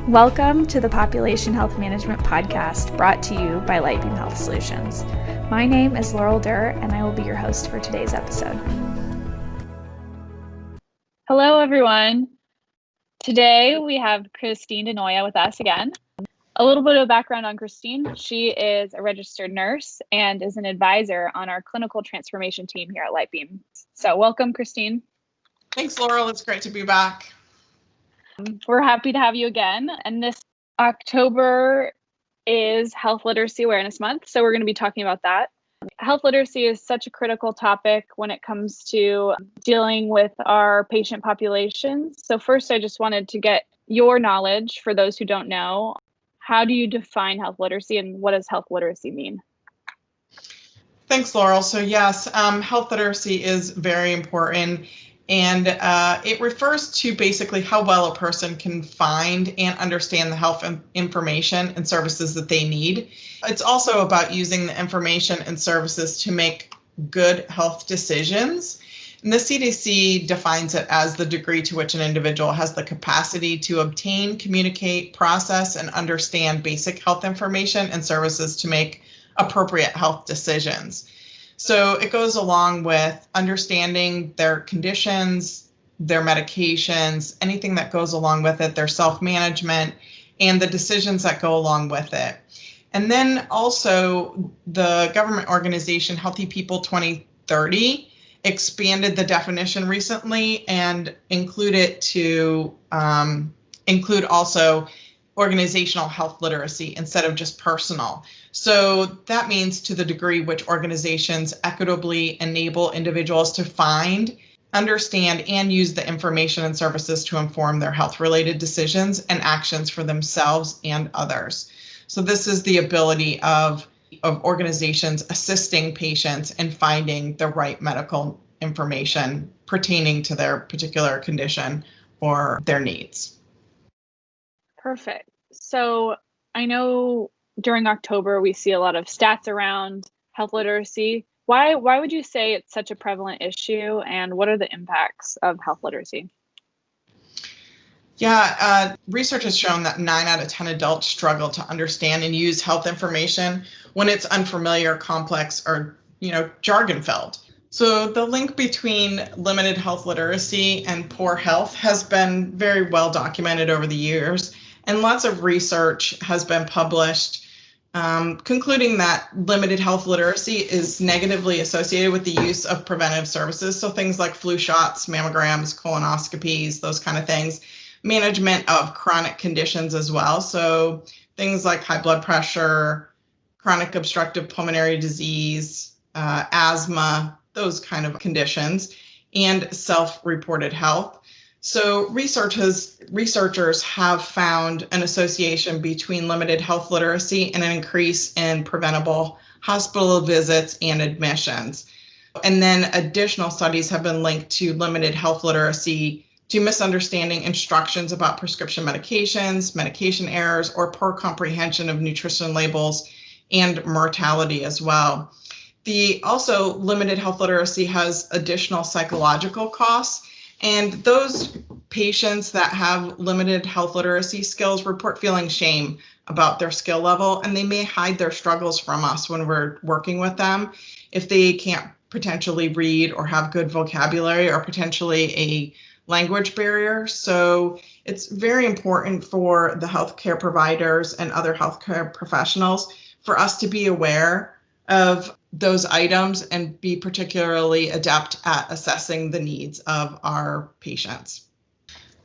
Welcome to the Population Health Management Podcast, brought to you by Lightbeam Health Solutions. My name is Laurel Derr, and I will be your host for today's episode. Hello, everyone. Today we have Christine DiNoia with us again. A little bit of background on Christine. She is a registered nurse and is an advisor on our clinical transformation team here at Lightbeam. So welcome, Christine. Thanks, Laurel. It's great to be back. We're happy to have you again. And this October is Health Literacy Awareness Month, so we're going to be talking about that. Health literacy is such a critical topic when it comes to dealing with our patient populations. So first, I just wanted to get your knowledge for those who don't know. How do you define health literacy, and what does health literacy mean? Thanks, Laurel. So yes, health literacy is very important. And it refers to basically how well a person can find and understand the health information and services that they need. It's also about using the information and services to make good health decisions. And the CDC defines it as the degree to which an individual has the capacity to obtain, communicate, process, and understand basic health information and services to make appropriate health decisions. So it goes along with understanding their conditions, their medications, anything that goes along with it, their self-management, and the decisions that go along with it. And then also the government organization Healthy People 2030 expanded the definition recently and include it to include also organizational health literacy instead of just personal. So that means to the degree which organizations equitably enable individuals to find, understand, and use the information and services to inform their health-related decisions and actions for themselves and others. So this is the ability of organizations assisting patients in finding the right medical information pertaining to their particular condition or their needs. Perfect. So I know during October, we see a lot of stats around health literacy. Why would you say it's such a prevalent issue, and what are the impacts of health literacy? Yeah, research has shown that 9 out of 10 adults struggle to understand and use health information when it's unfamiliar, complex, or jargon-filled. So the link between limited health literacy and poor health has been very well documented over the years, and lots of research has been published concluding that limited health literacy is negatively associated with the use of preventive services. So things like flu shots, mammograms, colonoscopies, those kind of things. Management of chronic conditions as well. So things like high blood pressure, chronic obstructive pulmonary disease, asthma, those kind of conditions, and self-reported health. So researchers have found an association between limited health literacy and an increase in preventable hospital visits and admissions. And then additional studies have been linked to limited health literacy to misunderstanding instructions about prescription medications, medication errors, or poor comprehension of nutrition labels and mortality as well. Also, limited health literacy has additional psychological costs. And those patients that have limited health literacy skills report feeling shame about their skill level, and they may hide their struggles from us when we're working with them if they can't potentially read or have good vocabulary or potentially a language barrier. So it's very important for the healthcare providers and other healthcare professionals for us to be aware of those items and be particularly adept at assessing the needs of our patients.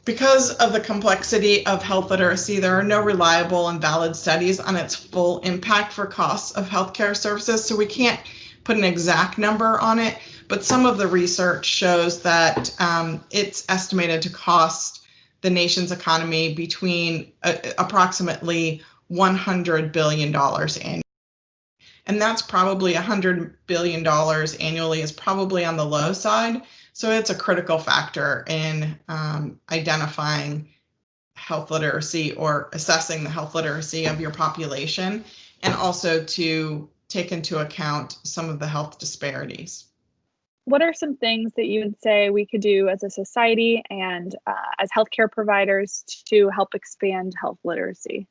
Because of the complexity of health literacy, there are no reliable and valid studies on its full impact for costs of healthcare services, so we can't put an exact number on it, but some of the research shows that it's estimated to cost the nation's economy between approximately $100 billion annually. And that's probably $100 billion annually is probably on the low side. So it's a critical factor in identifying health literacy or assessing the health literacy of your population, and also to take into account some of the health disparities. what are some things that you would say we could do as a society and as healthcare providers to help expand health literacy?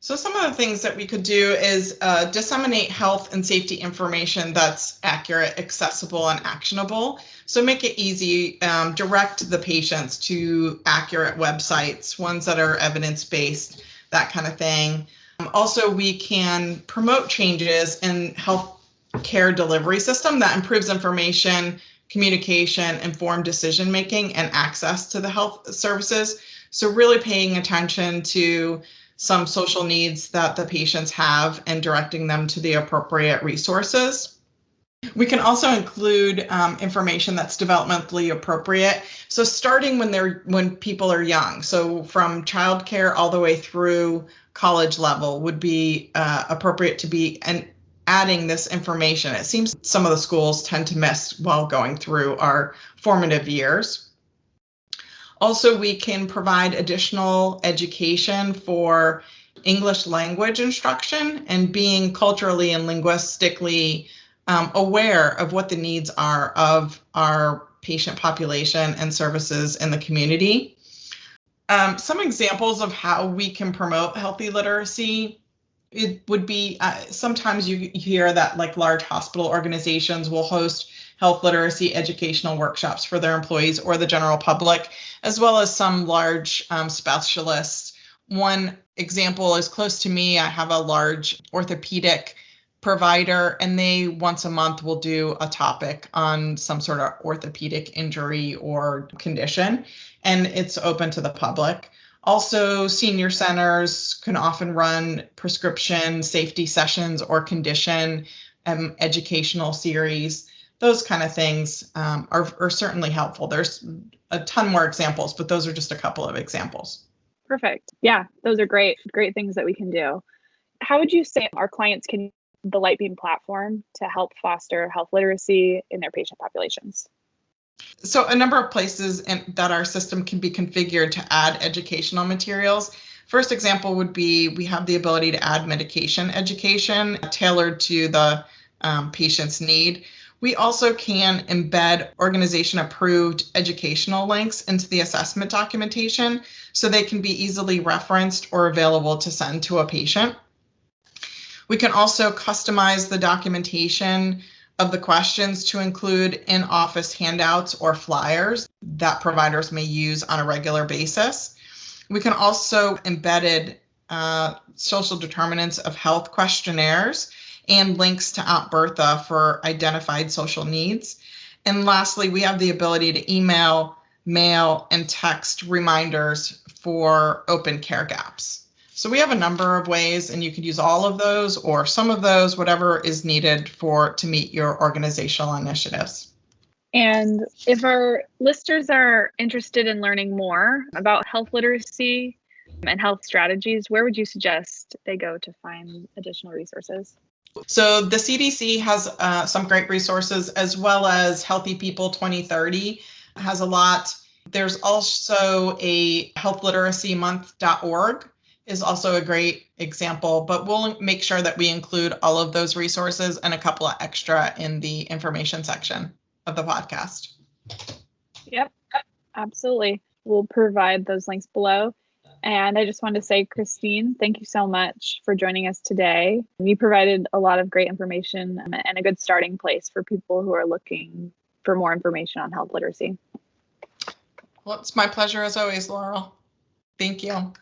So some of the things that we could do is disseminate health and safety information that's accurate, accessible, and actionable. So make it easy, direct the patients to accurate websites, ones that are evidence-based, that kind of thing. Also, we can promote changes in health care delivery system that improves information, communication, informed decision-making, and access to the health services. So really paying attention to some social needs that the patients have and directing them to the appropriate resources. We can also include information that's developmentally appropriate. So starting when people are young, so from childcare all the way through college level would be appropriate to be adding this information. It seems some of the schools tend to miss while going through our formative years. Also, we can provide additional education for English language instruction and being culturally and linguistically aware of what the needs are of our patient population and services in the community. Some examples of how we can promote healthy literacy, it would be sometimes you hear that like large hospital organizations will host health literacy educational workshops for their employees or the general public, as well as some large specialists. One example is close to me. I have a large orthopedic provider, and they once a month will do a topic on some sort of orthopedic injury or condition, and it's open to the public. Also, senior centers can often run prescription safety sessions or condition educational series. Those kind of things are certainly helpful. There's a ton more examples, but those are just a couple of examples. Perfect. Yeah, those are great things that we can do. How would you say our clients can use the Lightbeam platform to help foster health literacy in their patient populations? So a number of places that our system can be configured to add educational materials. First example would be we have the ability to add medication education tailored to the patient's need. We also can embed organization-approved educational links into the assessment documentation so they can be easily referenced or available to send to a patient. We can also customize the documentation of the questions to include in-office handouts or flyers that providers may use on a regular basis. We can also embed social determinants of health questionnaires and links to Aunt Bertha for identified social needs. And lastly, we have the ability to email, mail, and text reminders for open care gaps. So we have a number of ways, and you could use all of those or some of those, whatever is needed to meet your organizational initiatives. And if our listeners are interested in learning more about health literacy and health strategies, where would you suggest they go to find additional resources? So the CDC has some great resources, as well as Healthy People 2030 has a lot. There's also a healthliteracymonth.org is also a great example, but we'll make sure that we include all of those resources and a couple of extra in the information section of the podcast. Yep, absolutely. We'll provide those links below. And I just wanted to say, Christine, thank you so much for joining us today. You provided a lot of great information and a good starting place for people who are looking for more information on health literacy. Well, it's my pleasure as always, Laurel. Thank you.